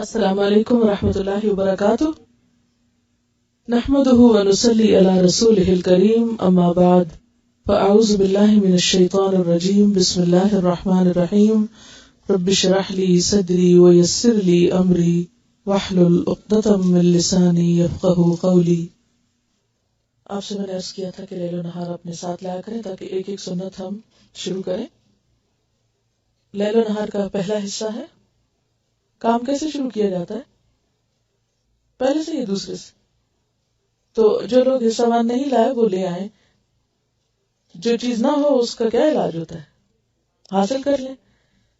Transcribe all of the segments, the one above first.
السلام علیکم ورحمۃ اللہ وبرکاتہ نحمده ونصلي على رسوله الكريم اما بعد فاعوذ باللہ من الشیطان الرجیم بسم اللہ الرحمن الرحیم رب اشرح لي صدری ويسر لي امری واحلل عقدۃ من لسانی یفقهوا قولی۔ آپ سے میں نے عرض کیا تھا کہ لیل و نہار اپنے ساتھ لایا کریں تاکہ ایک ایک سنت ہم شروع کریں۔ لیل و نہار کا پہلا حصہ ہے کام کیسے شروع کیا جاتا ہے، پہلے سے یا دوسرے سے؟ تو جو لوگ حصہ وان نہیں لائے وہ لے آئیں، جو چیز نہ ہو اس کا کیا علاج ہوتا ہے، حاصل کر لیں۔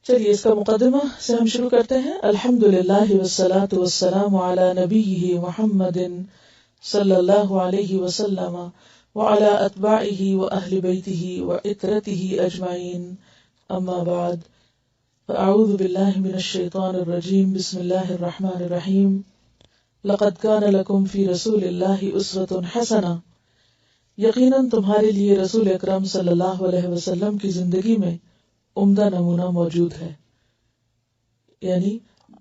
چلیے اس کا مقدمہ سے ہم شروع کرتے ہیں۔ الحمدللہ والصلاة والسلام علی نبیہ محمد صلی اللہ علیہ وسلم وعلی اتباعہ واہل بیتہ وعترتہ اجمعین، اما بعد فاعوذ باللہ من الشیطان الرجیم بسم اللہ الرحمن الرحیم لقد کان لکم فی رسول اللہ اسوۃ حسنہ، یقیناً تمہارے لیے رسول اکرم صلی اللہ علیہ وسلم کی زندگی میں عمدہ نمونہ موجود ہے، یعنی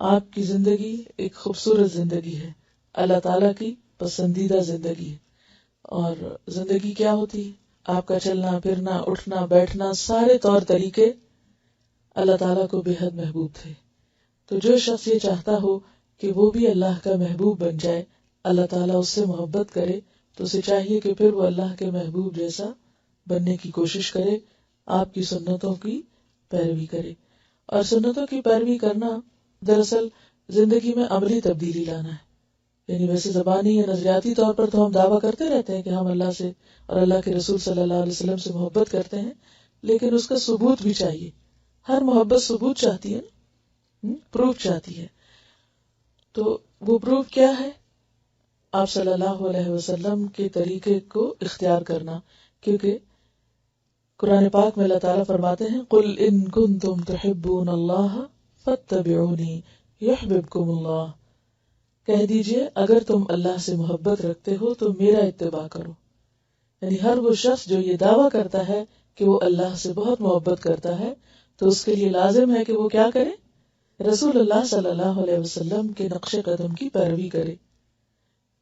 آپ کی زندگی ایک خوبصورت زندگی ہے، اللہ تعالیٰ کی پسندیدہ زندگی ہے۔ اور زندگی کیا ہوتی ہے؟ آپ کا چلنا پھرنا اٹھنا بیٹھنا، سارے طور طریقے اللہ تعالیٰ کو بے حد محبوب تھے۔ تو جو شخص یہ چاہتا ہو کہ وہ بھی اللہ کا محبوب بن جائے، اللہ تعالیٰ اس سے محبت کرے، تو اسے چاہیے کہ پھر وہ اللہ کے محبوب جیسا بننے کی کوشش کرے، آپ کی سنتوں کی پیروی کرے۔ اور سنتوں کی پیروی کرنا دراصل زندگی میں عملی تبدیلی لانا ہے، یعنی ویسے زبانی یا نظریاتی طور پر تو ہم دعویٰ کرتے رہتے ہیں کہ ہم اللہ سے اور اللہ کے رسول صلی اللہ علیہ وسلم سے محبت کرتے ہیں، لیکن اس کا ثبوت بھی چاہیے۔ ہر محبت ثبوت چاہتی ہے، پروف چاہتی ہے۔ تو وہ پروف کیا ہے؟ آپ صلی اللہ علیہ وسلم کے طریقے کو اختیار کرنا، کیونکہ قرآن پاک میں اللہ تعالیٰ فرماتے ہیں قُلْ إِن كُنتُمْ تُحِبُّونَ اللَّهَ فَاتَّبِعُونِي يُحْبِبْكُمُ اللَّهُ، کہہ دیجئے اگر تم اللہ سے محبت رکھتے ہو تو میرا اتباع کرو۔ یعنی ہر وہ شخص جو یہ دعویٰ کرتا ہے کہ وہ اللہ سے بہت محبت کرتا ہے تو اس کے لیے لازم ہے کہ وہ کیا کرے؟ رسول اللہ صلی اللہ علیہ وسلم کے نقش قدم کی پیروی کرے۔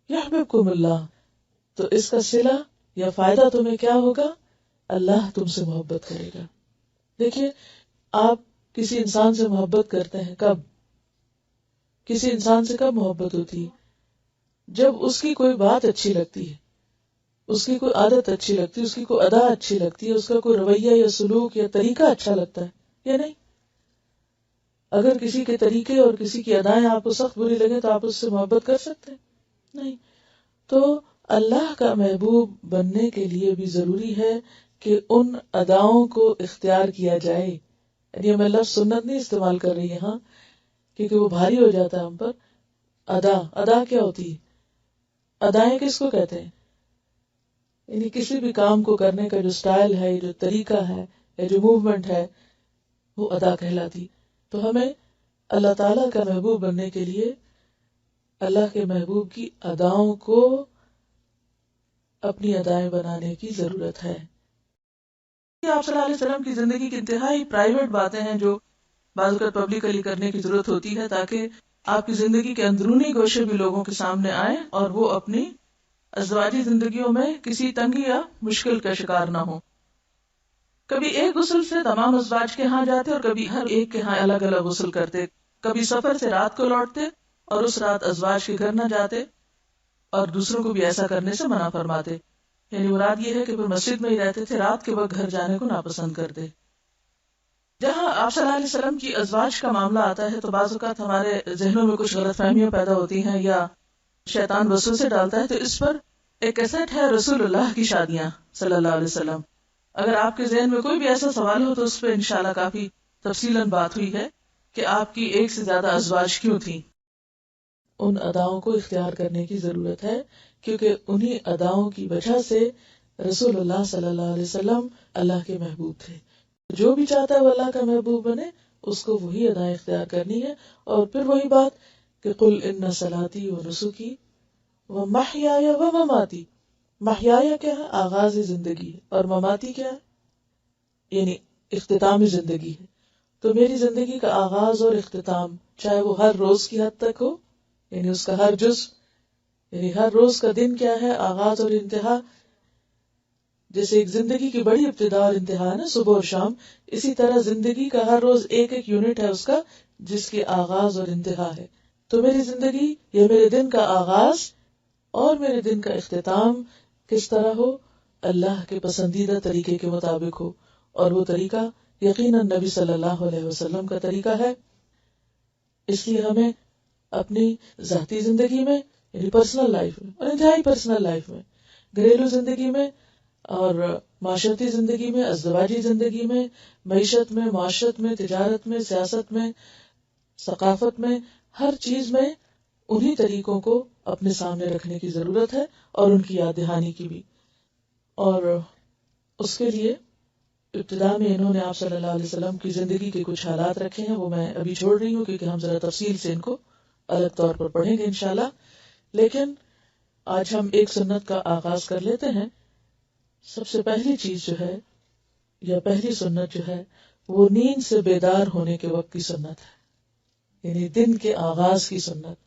یحببکم اللہ، تو اس کا صلہ یا فائدہ تمہیں کیا ہوگا؟ اللہ تم سے محبت کرے گا۔ دیکھیے، آپ کسی انسان سے محبت کرتے ہیں کب؟ کسی انسان سے کب محبت ہوتی ہے؟ جب اس کی کوئی بات اچھی لگتی ہے، اس کی کوئی عادت اچھی لگتی ہے، اس کی کوئی ادا اچھی لگتی ہے، اس کا کوئی رویہ یا سلوک یا طریقہ اچھا لگتا ہے یا نہیں؟ اگر کسی کے طریقے اور کسی کی ادائیں آپ کو سخت بری لگے تو آپ اس سے محبت کر سکتے ہیں؟ نہیں۔ تو اللہ کا محبوب بننے کے لیے بھی ضروری ہے کہ ان اداؤں کو اختیار کیا جائے۔ یعنی میں لفظ سنت نہیں استعمال کر رہی یہاں کیونکہ وہ بھاری ہو جاتا ہے ہم پر۔ ادا کیا ہوتی ہے؟ ادائیں کس کو کہتے ہیں؟ یعنی کسی بھی کام کو کرنے کا جو سٹائل ہے، جو طریقہ ہے یا جو موومنٹ ہے، وہ ادا کہلاتی۔ تو ہمیں اللہ تعالیٰ کا محبوب بننے کے لیے اللہ کے محبوب کی اداؤں کو اپنی ادائیں بنانے کی ضرورت ہے۔ آپ صلی اللہ علیہ وسلم کی زندگی کی انتہائی پرائیویٹ باتیں ہیں جو بعض اوقات پبلکلی کرنے کی ضرورت ہوتی ہے تاکہ آپ کی زندگی کے اندرونی گوشے بھی لوگوں کے سامنے آئیں اور وہ اپنی ازدواجی زندگیوں میں کسی تنگی یا مشکل کا شکار نہ ہوں۔ کبھی ایک غسل سے تمام ازواج کے ہاں جاتے اور کبھی ہر ایک کے ہاں الگ الگ غسل کرتے، کبھی سفر سے رات کو لوٹتے اور اس رات ازواج کے گھر نہ جاتے اور دوسروں کو بھی ایسا کرنے سے منع فرماتے۔ یعنی مراد یہ ہے کہ پھر مسجد میں ہی رہتے تھے، رات کے وقت گھر جانے کو ناپسند کرتے۔ جہاں آپ صلی اللہ علیہ وسلم کی ازواج کا معاملہ آتا ہے تو بعض اوقات ہمارے ذہنوں میں کچھ غلط فہمیاں پیدا ہوتی ہیں یا شیطان وسوسے ڈالتا ہے، تو اس پر ایک کیسٹ ہے رسول اللہ کی شادیاں صلی اللہ علیہ وسلم۔ اگر آپ کے ذہن میں کوئی بھی ایسا سوال ہو تو اس پہ انشاءاللہ کافی تفصیلاً بات ہوئی ہے کہ آپ کی ایک سے زیادہ ازواج کیوں تھیں۔ ان اداؤں کو اختیار کرنے کی ضرورت ہے کیونکہ انہی اداؤں کی وجہ سے رسول اللہ صلی اللہ علیہ وسلم اللہ کے محبوب تھے۔ جو بھی چاہتا ہے وہ اللہ کا محبوب بنے، اس کو وہی ادائیں اختیار کرنی ہے۔ اور پھر وہی بات کہ قل ان صلاتی و نسکی و محیایا و مماتی۔ محیایا کیا ہے؟ آغاز زندگی ہے، اور مماتی کیا ہے؟ یعنی اختتام زندگی ہے۔ تو میری زندگی کا آغاز اور اختتام چاہے وہ ہر روز کی حد تک ہو، یعنی اس کا ہر جز، یعنی ہر روز کا دن کیا ہے، آغاز اور انتہا. جیسے ایک زندگی کی بڑی ابتدا اور انتہا ہے نا، صبح اور شام، اسی طرح زندگی کا ہر روز ایک ایک یونٹ ہے اس کا، جس کی آغاز اور انتہا ہے. تو میری زندگی یا میرے دن کا آغاز اور میرے دن کا اختتام کس طرح ہو؟ اللہ کے پسندیدہ طریقے کے مطابق ہو، اور وہ طریقہ یقیناً نبی صلی اللہ علیہ وسلم کا طریقہ ہے. اس لیے ہمیں اپنی ذاتی زندگی میں، یعنی پرسنل لائف میں، اور انتہائی پرسنل لائف میں، گھریلو زندگی میں اور معاشرتی زندگی میں، ازدواجی زندگی میں، معیشت میں، معاشرت میں، تجارت میں، سیاست میں، ثقافت میں، ہر چیز میں انہی طریقوں کو اپنے سامنے رکھنے کی ضرورت ہے، اور ان کی یاد دہانی کی بھی. اور اس کے لیے ابتدا میں انہوں نے آپ صلی اللہ علیہ وسلم کی زندگی کے کچھ حالات رکھے ہیں، وہ میں ابھی چھوڑ رہی ہوں کیونکہ ہم ذرا تفصیل سے ان کو الگ طور پر پڑھیں گے انشاءاللہ. لیکن آج ہم ایک سنت کا آغاز کر لیتے ہیں. سب سے پہلی چیز جو ہے، یا پہلی سنت جو ہے، وہ نیند سے بیدار ہونے کے وقت کی سنت ہے، یعنی دن کے آغاز کی سنت،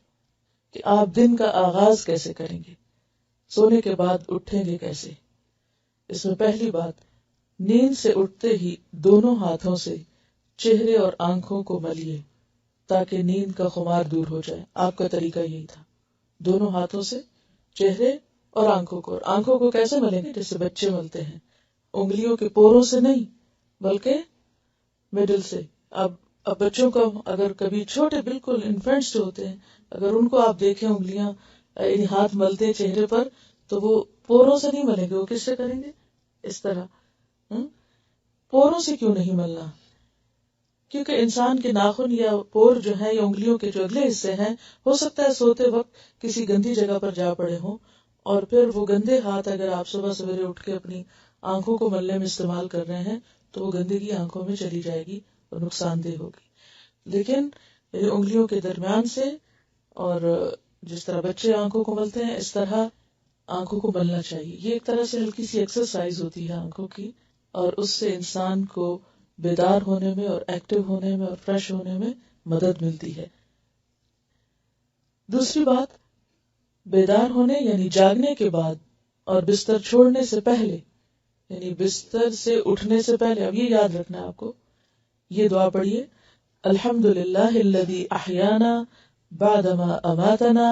کہ آپ دن کا آغاز کیسے کریں گے، سونے کے بعد اٹھیں گے کیسے. اس میں پہلی بات، نیند سے اٹھتے ہی دونوں ہاتھوں سے چہرے اور آنکھوں کو ملیے تاکہ نیند کا خمار دور ہو جائے. آپ کا طریقہ یہی تھا، دونوں ہاتھوں سے چہرے اور آنکھوں کو کیسے ملیں گے؟ جیسے بچے ملتے ہیں، انگلیوں کے پوروں سے نہیں بلکہ مڈل سے. اب بچوں کا اگر کبھی چھوٹے بالکل انفینٹس جو ہوتے ہیں، اگر ان کو آپ دیکھیں انگلیاں یعنی ہاتھ ملتے ہیں چہرے پر، تو وہ پوروں سے نہیں ملیں گے. وہ کس سے کریں گے؟ اس طرح. پوروں سے کیوں نہیں ملنا؟ کیونکہ انسان کے ناخن یا پور جو ہیں یا انگلیوں کے جو اگلے حصے ہیں، ہو سکتا ہے سوتے وقت کسی گندی جگہ پر جا پڑے ہوں، اور پھر وہ گندے ہاتھ اگر آپ صبح سویرے اٹھ کے اپنی آنکھوں کو ملنے میں استعمال کر رہے ہیں تو وہ گندگی آنکھوں میں چلی جائے گی اور نقصان دہ ہوگی. لیکن انگلیوں کے درمیان سے، اور جس طرح بچے آنکھوں کو ملتے ہیں اس طرح آنکھوں کو ملنا چاہیے. یہ ایک طرح سے ہلکی سی ایکسرسائز ہوتی ہے آنکھوں کی، اور اس سے انسان کو بیدار ہونے میں اور ایکٹیو ہونے میں اور فریش ہونے میں مدد ملتی ہے. دوسری بات، بیدار ہونے یعنی جاگنے کے بعد اور بستر چھوڑنے سے پہلے، یعنی بستر سے اٹھنے سے پہلے، اب یہ یاد رکھنا ہے آپ کو، یہ دعا پڑھیے: الحمدللہ الذی احیانا بعدما اماتنا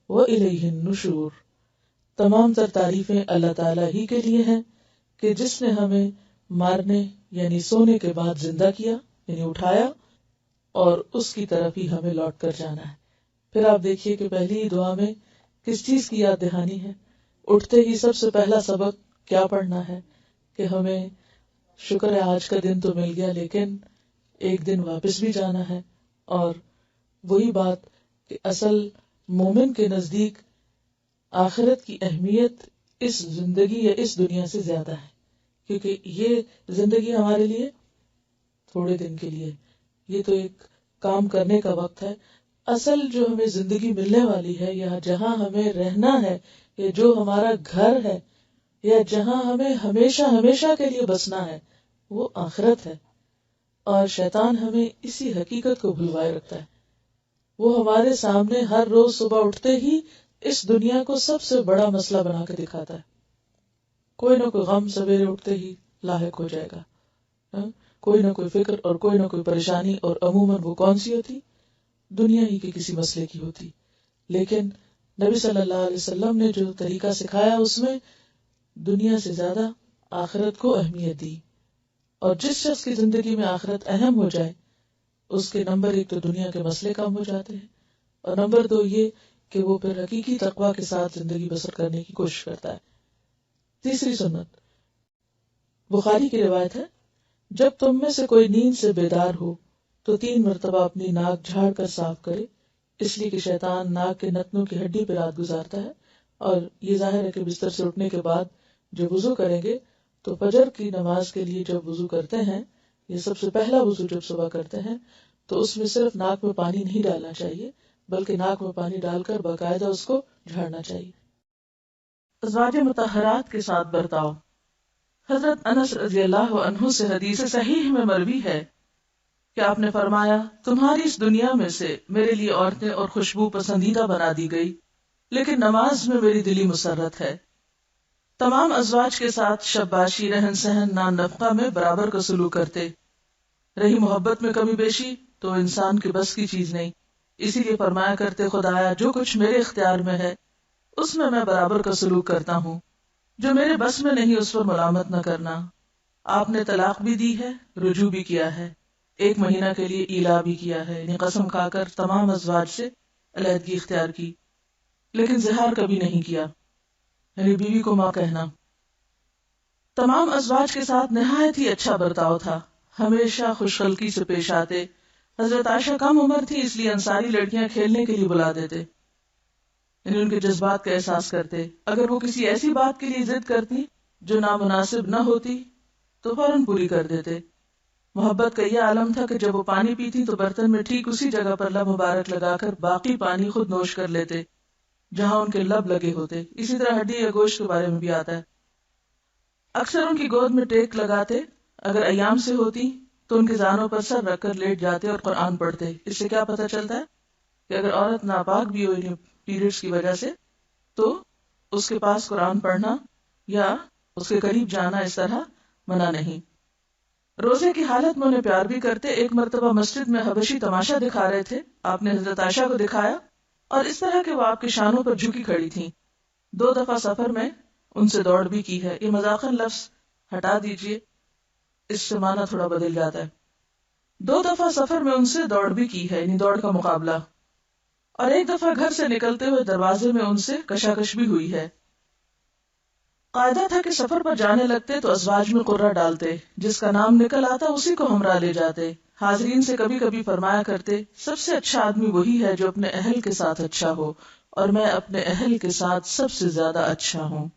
والیہ النشور. تمام تر تعریفیں اللہ تعالیٰ ہی کے لیے ہیں کہ جس نے ہمیں مارنے یعنی سونے کے بعد زندہ کیا، یعنی اٹھایا، اور اس کی طرف ہی ہمیں لوٹ کر جانا ہے. پھر آپ دیکھیے کہ پہلی دعا میں کس چیز کی یاد دہانی ہے؟ اٹھتے ہی سب سے پہلا سبق کیا پڑھنا ہے؟ کہ ہمیں شکر ہے آج کا دن تو مل گیا، لیکن ایک دن واپس بھی جانا ہے. اور وہی بات کہ اصل مومن کے نزدیک آخرت کی اہمیت اس زندگی یا اس دنیا سے زیادہ ہے، کیونکہ یہ زندگی ہمارے لیے تھوڑے دن کے لیے، یہ تو ایک کام کرنے کا وقت ہے. اصل جو ہمیں زندگی ملنے والی ہے، یا جہاں ہمیں رہنا ہے، یا جو ہمارا گھر ہے، یا جہاں ہمیں ہمیشہ ہمیشہ کے لیے بسنا ہے، وہ آخرت ہے. اور شیطان ہمیں اسی حقیقت کو بھلوائے رکھتا ہے. وہ ہمارے سامنے ہر روز صبح اٹھتے ہی اس دنیا کو سب سے بڑا مسئلہ بنا کے دکھاتا ہے. کوئی نہ کوئی غم سویرے اٹھتے ہی لاحق ہو جائے گا، کوئی نہ کوئی فکر اور کوئی نہ کوئی پریشانی، اور عموماً وہ کون سی ہوتی؟ دنیا ہی کے کسی مسئلے کی ہوتی. لیکن نبی صلی اللہ علیہ وسلم نے جو طریقہ سکھایا اس میں دنیا سے زیادہ آخرت کو اہمیت دی. اور جس شخص کی زندگی میں آخرت اہم ہو جائے، اس کے نمبر ایک تو دنیا کے مسئلے کم ہو جاتے ہیں، اور نمبر دو یہ کہ وہ پھر حقیقی تقویٰ کے ساتھ زندگی بسر کرنے کی کوشش کرتا ہے. تیسری سنت، بخاری کی روایت ہے، جب تم میں سے کوئی نیند سے بیدار ہو تو 3 مرتبہ اپنی ناک جھاڑ کر صاف کرے، اس لیے کہ شیطان ناک کے نتنوں کی ہڈی پہ رات گزارتا ہے. اور یہ ظاہر ہے کہ بستر سے اٹھنے کے بعد جب وضو کریں گے تو فجر کی نماز کے لیے جب وضو کرتے ہیں، یہ سب سے پہلا وضو جب صبح کرتے ہیں، تو اس میں صرف ناک میں پانی نہیں ڈالنا چاہیے، بلکہ ناک میں پانی ڈال کر باقاعدہ اس کو جھاڑنا چاہیے. ازواج مطہرات کے ساتھ برتاؤ. حضرت انس رضی اللہ عنہ سے حدیث صحیح میں مروی ہے کہ آپ نے فرمایا تمہاری اس دنیا میں سے میرے لیے عورتیں اور خوشبو پسندیدہ بنا دی گئی، لیکن نماز میں میری دلی مسرت ہے۔ تمام ازواج کے ساتھ شباشی، رہن سہن، نان نفقہ میں برابر کا سلوک کرتے۔ رہی محبت میں کمی بیشی تو انسان کے بس کی چیز نہیں، اسی لیے فرمایا کرتے خدایا جو کچھ میرے اختیار میں ہے اس میں برابر کا سلوک کرتا ہوں، جو میرے بس میں نہیں اس پر ملامت نہ کرنا۔ آپ نے طلاق بھی دی ہے، رجوع بھی کیا ہے، 1 مہینہ کے لیے ایلا بھی کیا ہے، یعنی قسم کھا کر تمام ازواج سے علیحدگی اختیار کی، لیکن زہار کبھی نہیں کیا، یعنی بیوی کو ماں کہنا۔ تمام ازواج کے ساتھ نہایت ہی اچھا برتاؤ تھا، ہمیشہ خوش خلقی سے پیش آتے۔ حضرت عائشہ کم عمر تھی اس لیے انصاری لڑکیاں کھیلنے کے لیے بلا دیتے، یعنی ان کے جذبات کا احساس کرتے۔ اگر وہ کسی ایسی بات کے لیے ضد کرتی جو نامناسب نہ ہوتی تو فوراً پوری کر دیتے۔ محبت کا یہ عالم تھا کہ جب وہ پانی پیتی تو برتن میں ٹھیک اسی جگہ پر لب مبارک لگا کر باقی پانی خود نوش کر لیتے جہاں ان کے لب لگے ہوتے۔ اسی طرح ہڈی یا گوشت کے بارے میں بھی آتا ہے، اکثر ان کی گود میں ٹیک لگاتے، اگر ایام سے ہوتی تو ان کے زانوں پر سر رکھ کر لیٹ جاتے اور قرآن پڑھتے۔ اس سے کیا پتہ چلتا ہے کہ اگر عورت ناپاک بھی ہو پیریڈز کی وجہ سے تو اس کے پاس قرآن پڑھنا یا اس کے قریب جانا اس طرح منع نہیں۔ روزے کی حالت میں انہیں پیار بھی کرتے۔ ایک مرتبہ مسجد میں حبشی تماشا دکھا رہے تھے، آپ نے حضرت عائشہ کو دکھایا اور اس طرح کہ وہ آپ کے شانوں پر جھکی کھڑی تھیں۔ 2 دفعہ سفر میں ان سے دوڑ بھی کی ہے۔ یہ مذاقاً لفظ ہٹا دیجئے، اس سے معنی تھوڑا بدل جاتا ہے۔ 2 دفعہ سفر میں ان سے دوڑ بھی کی ہے، یعنی دوڑ کا مقابلہ، اور 1 دفعہ گھر سے نکلتے ہوئے دروازے میں ان سے کشاکش بھی ہوئی ہے۔ قاعدہ تھا کہ سفر پر جانے لگتے تو ازواج میں قرہ ڈالتے، جس کا نام نکل آتا اسی کو ہمراہ لے جاتے۔ حاضرین سے کبھی کبھی فرمایا کرتے سب سے اچھا آدمی وہی ہے جو اپنے اہل کے ساتھ اچھا ہو، اور میں اپنے اہل کے ساتھ سب سے زیادہ اچھا ہوں۔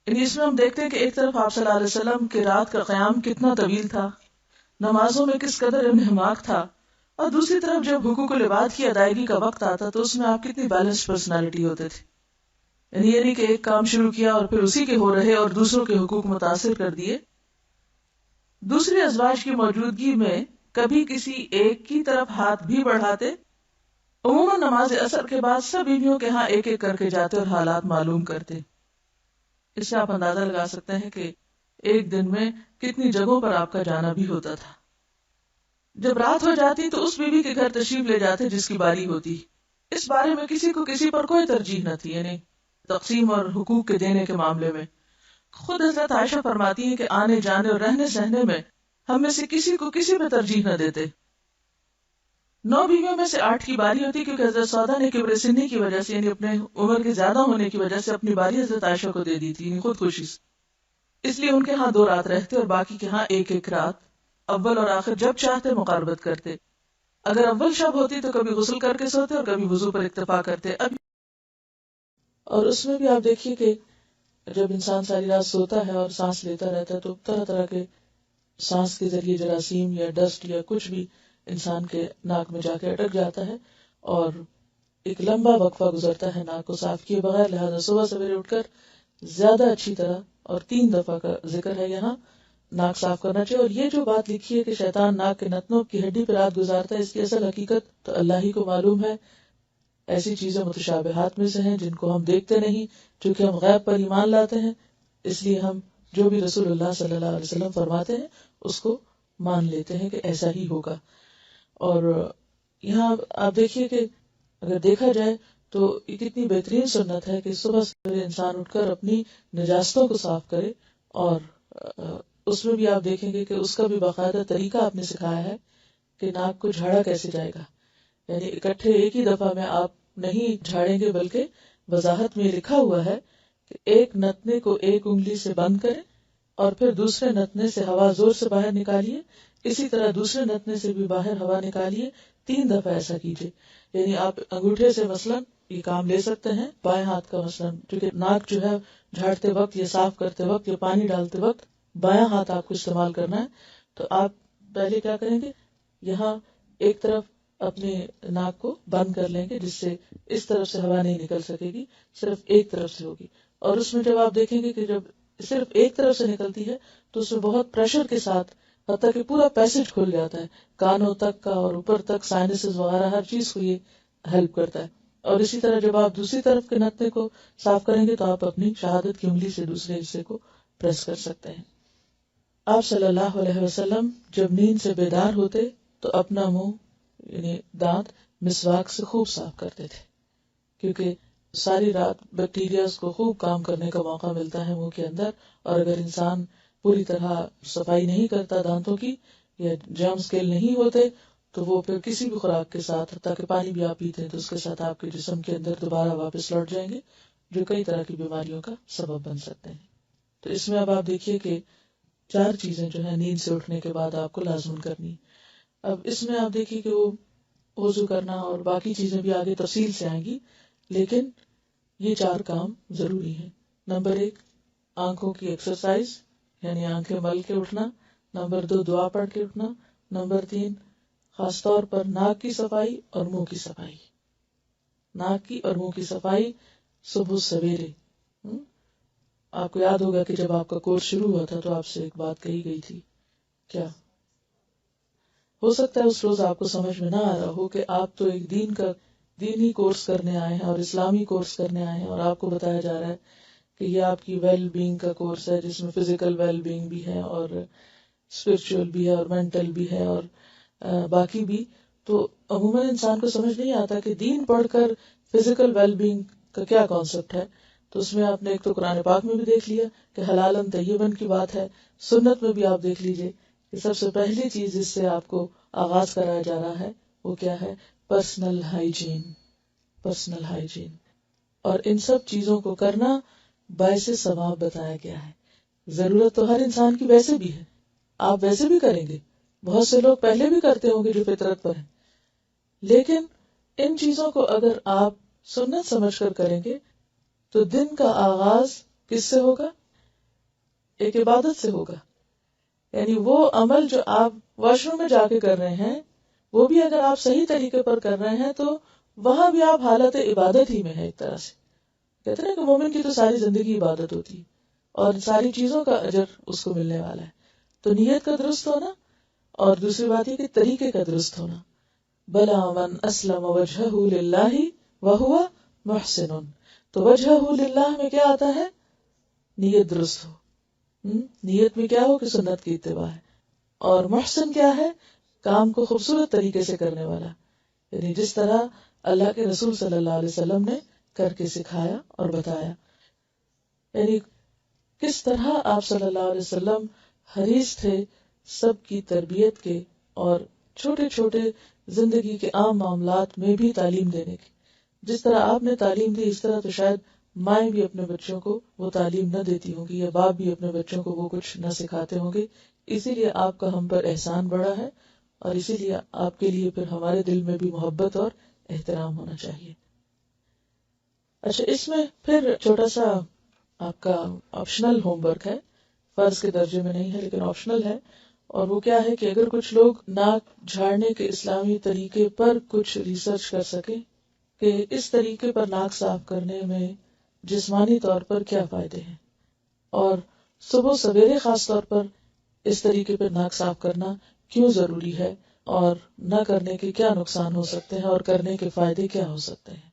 اس میں ہم دیکھتے ہیں کہ ایک طرف آپ صلی اللہ علیہ وسلم کے رات کا قیام کتنا طویل تھا، نمازوں میں کس قدر انہماک تھا، اور دوسری طرف جب حقوق العباد کی ادائیگی کا وقت آتا تو اس میں آپ کتنی بیلنس پرسنالٹی ہوتے تھے۔ یعنی یہ نہیں کہ ایک کام شروع کیا اور پھر اسی کے ہو رہے اور دوسروں کے حقوق متاثر کر دیے۔ دوسری ازواج کی موجودگی میں کبھی کسی ایک کی طرف ہاتھ بھی بڑھاتے۔ عموماً نماز عصر کے بعد سب بیویوں کے ہاں ایک ایک کر کے جاتے اور حالات معلوم کرتے۔ اس سے آپ اندازہ لگا سکتے ہیں کہ ایک دن میں کتنی جگہوں پر آپ کا جانا بھی ہوتا تھا۔ جب رات ہو جاتی تو اس بیوی کے گھر تشریف لے جاتے جس کی باری ہوتی۔ اس بارے میں کسی کو کسی پر کوئی ترجیح نہ تھی، یعنی تقسیم اور حقوق کے دینے کے معاملے میں۔ خود حضرت عائشہ فرماتی ہیں کہ آنے جانے اور رہنے سہنے میں ہم میں سے کسی کو کسی پہ ترجیح نہ دیتے۔ 9 بیویوں میں سے 8 کی باری ہوتی کیونکہ حضرت سودا نے کبر سنی کی وجہ سے، یعنی اپنے عمر کے زیادہ ہونے کی وجہ سے اپنی باری حضرت عائشہ کو دے دی تھی، یعنی خود خوشی سے۔ اس لیے ان کے ہاں 2 رات رہتے اور باقی کے ہاں ایک ایک رات، اول اور آخر جب چاہتے مقاربت کرتے۔ اگر اول شب ہوتی تو کبھی غسل کر کے سوتے اور کبھی وضو پر اکتفا کرتے۔ اور اس میں بھی آپ دیکھیے کہ جب انسان ساری رات سوتا ہے اور سانس لیتا رہتا ہے تو طرح طرح کے سانس کے ذریعے جراثیم یا ڈسٹ یا کچھ بھی انسان کے ناک میں جا کے اٹک جاتا ہے، اور ایک لمبا وقفہ گزرتا ہے ناک کو صاف کیے بغیر۔ لہذا صبح سویرے اٹھ کر زیادہ اچھی طرح، اور 3 دفعہ کا ذکر ہے یہاں، ناک صاف کرنا چاہیے۔ اور یہ جو بات لکھی ہے کہ شیطان ناک کے نتنوں کی ہڈی پہ رات گزارتا ہے، اس کی اصل حقیقت تو اللہ ہی کو معلوم ہے۔ ایسی چیزیں متشابہات میں سے ہیں جن کو ہم دیکھتے نہیں، چونکہ ہم غیب پر ایمان لاتے ہیں، اس لیے ہم جو بھی رسول اللہ صلی اللہ علیہ وسلم فرماتے ہیں اس کو مان لیتے ہیں کہ ایسا ہی ہوگا۔ اور یہاں آپ دیکھیے کہ اگر دیکھا جائے تو یہ کتنی بہترین سنت ہے کہ صبح سویرے انسان اٹھ کر اپنی نجاستوں کو صاف کرے، اور اس میں بھی آپ دیکھیں گے کہ اس کا بھی باقاعدہ طریقہ آپ نے سکھایا ہے کہ ناک کو جھاڑا کیسے جائے گا۔ یعنی اکٹھے ایک ہی دفعہ میں آپ نہیں جھاڑیں گے، بلکہ وضاحت میں لکھا ہوا ہے کہ ایک نتنے کو ایک انگلی سے بند کریں اور پھر دوسرے نتنے سے ہوا زور سے باہر نکالیے، اسی طرح دوسرے نتنے سے بھی باہر ہوا نکالیے، 3 دفعہ ایسا کیجیے۔ یعنی آپ انگوٹھے سے مثلاً یہ کام لے سکتے ہیں، بائیں ہاتھ کا مثلاً، کیونکہ ناک جو ہے جھاڑتے وقت یا صاف کرتے وقت یا پانی ڈالتے وقت بایاں ہاتھ آپ کو استعمال کرنا ہے۔ تو آپ پہلے کیا کریں گے، یہاں ایک طرف اپنے ناک کو بند کر لیں گے جس سے اس طرف سے ہوا نہیں نکل سکے گی، صرف ایک طرف سے ہوگی۔ اور اس میں جب آپ دیکھیں گے کہ جب صرف ایک طرف سے نکلتی ہے تو اس میں بہت پریشر کے ساتھ حتیٰ کہ پورا پیسج کھل جاتا ہے کانوں تک کا اور اوپر تک، سائنسز وغیرہ ہر چیز کو یہ ہیلپ کرتا ہے. اور اسی طرح جب آپ دوسری طرف کے نتنے کو صاف کریں گے تو آپ اپنی شہادت کی انگلی سے دوسرے حصے کو پریس کر سکتے ہیں. آپ صلی اللہ علیہ وسلم جب نیند سے بیدار ہوتے تو اپنا منہ یعنی دانت مسواک سے خوب صاف کرتے تھے، کیونکہ ساری رات بیکٹیریاز کو خوب کام کرنے کا موقع ملتا ہے منہ کے اندر، اور اگر انسان پوری طرح صفائی نہیں کرتا دانتوں کی یا جرمز کل نہیں ہوتے تو وہ پھر کسی بھی خوراک کے ساتھ، حتیٰ کہ پانی بھی آپ پیتے ہیں تو اس کے ساتھ آپ کے جسم کے اندر دوبارہ واپس لوٹ جائیں گے، جو کئی طرح کی بیماریوں کا سبب بن سکتے ہیں. تو اس میں اب آپ دیکھیے کہ 4 چیزیں جو ہیں نیند سے اٹھنے کے بعد آپ کو لازمن کرنی. اب اس میں آپ دیکھیے کہ وہ وضو کرنا اور باقی چیزیں بھی آگے تفصیل سے آئیں گی، لیکن یہ 4 کام ضروری ہیں. نمبر 1 آنکھوں کی ایکسرسائز یعنی آنکھیں مل کے اٹھنا. نمبر 2 دعا پڑھ کے اٹھنا. نمبر 3 خاص طور پر ناک کی صفائی اور منہ کی صفائی. ناک کی اور منہ کی صفائی صبح سویرے. آپ کو یاد ہوگا کہ جب آپ کا کورس شروع ہوا تھا تو آپ سے ایک بات کہی گئی تھی. کیا ہو سکتا ہے اس روز آپ کو سمجھ میں نہ آ رہا ہو کہ آپ تو ایک دینی کورس کرنے آئے ہیں اور اسلامی کورس کرنے آئے ہیں، اور آپ کو بتایا جا رہا ہے کہ یہ آپ کی ویل بینگ کا کورس ہے جس میں فزیکل ویل بینگ بھی ہے اور اسپرچل بھی ہے اور مینٹل بھی ہے اور باقی بھی. تو عموماً انسان کو سمجھ نہیں آتا کہ دین پڑھ کر فزیکل ویل بینگ کا کیا کانسیپٹ ہے. تو اس میں آپ نے ایک تو قرآن پاک میں بھی دیکھ لیا کہ حلالن طیبن کی بات ہے، سنت میں بھی آپ دیکھ لیجئے کہ سب سے پہلی چیز جس سے آپ کو آغاز کرایا جا رہا ہے وہ کیا ہے؟ Personal hygiene. پرسنل ہائیجین اور ان سب چیزوں کو کرنا باعث ثواب بتایا گیا ہے. ضرورت تو ہر انسان کی ویسے بھی ہے، آپ ویسے بھی کریں گے، بہت سے لوگ پہلے بھی کرتے ہوں گے جو فطرت پر ہیں، لیکن ان چیزوں کو اگر آپ سنت سمجھ کر کریں گے تو دن کا آغاز کس سے ہوگا؟ ایک عبادت سے ہوگا. یعنی وہ عمل جو آپ واش روم میں جا کے کر رہے ہیں وہ بھی اگر آپ صحیح طریقے پر کر رہے ہیں تو وہاں بھی آپ حالت عبادت ہی میں ہے. ایک طرح سے کہتے ہیں کہ مومن کی تو ساری زندگی عبادت ہوتی ہے اور ساری چیزوں کا اجر اس کو ملنے والا ہے. تو نیت کا درست ہونا اور دوسری بات یہ کہ طریقے کا درست ہونا. بلا من اسلم وجہہ للہ وہو محسن. تو وجہہ للہ میں کیا آتا ہے؟ نیت درست ہو. نیت میں کیا ہو کہ سنت کی اتباع ہے. اور محسن کیا ہے؟ کام کو خوبصورت طریقے سے کرنے والا، یعنی جس طرح اللہ کے رسول صلی اللہ علیہ وسلم نے کر کے سکھایا اور بتایا. یعنی کس طرح آپ صلی اللہ علیہ وسلم حریص تھے سب کی تربیت کے اور چھوٹے چھوٹے زندگی کے عام معاملات میں بھی تعلیم دینے کی. جس طرح آپ نے تعلیم دی اس طرح تو شاید مائیں بھی اپنے بچوں کو وہ تعلیم نہ دیتی ہوں گی یا باپ بھی اپنے بچوں کو وہ کچھ نہ سکھاتے ہوں گے. اسی لیے آپ کا ہم پر احسان بڑا ہے اور اسی لیے آپ کے لیے پھر ہمارے دل میں بھی محبت اور احترام ہونا چاہیے. اچھا، اس میں پھر چھوٹا سا آپ کا آپشنل ہوم ورک ہے، فرض کے درجے میں نہیں ہے لیکن آپشنل ہے. اور وہ کیا ہے کہ اگر کچھ لوگ ناک جھاڑنے کے اسلامی طریقے پر کچھ ریسرچ کر سکیں کہ اس طریقے پر ناک صاف کرنے میں جسمانی طور پر کیا فائدے ہیں، اور صبح سویرے خاص طور پر اس طریقے پر ناک صاف کرنا کیوں ضروری ہے اور نہ کرنے کے کیا نقصان ہو سکتے ہیں اور کرنے کے فائدے کیا ہو سکتے ہیں.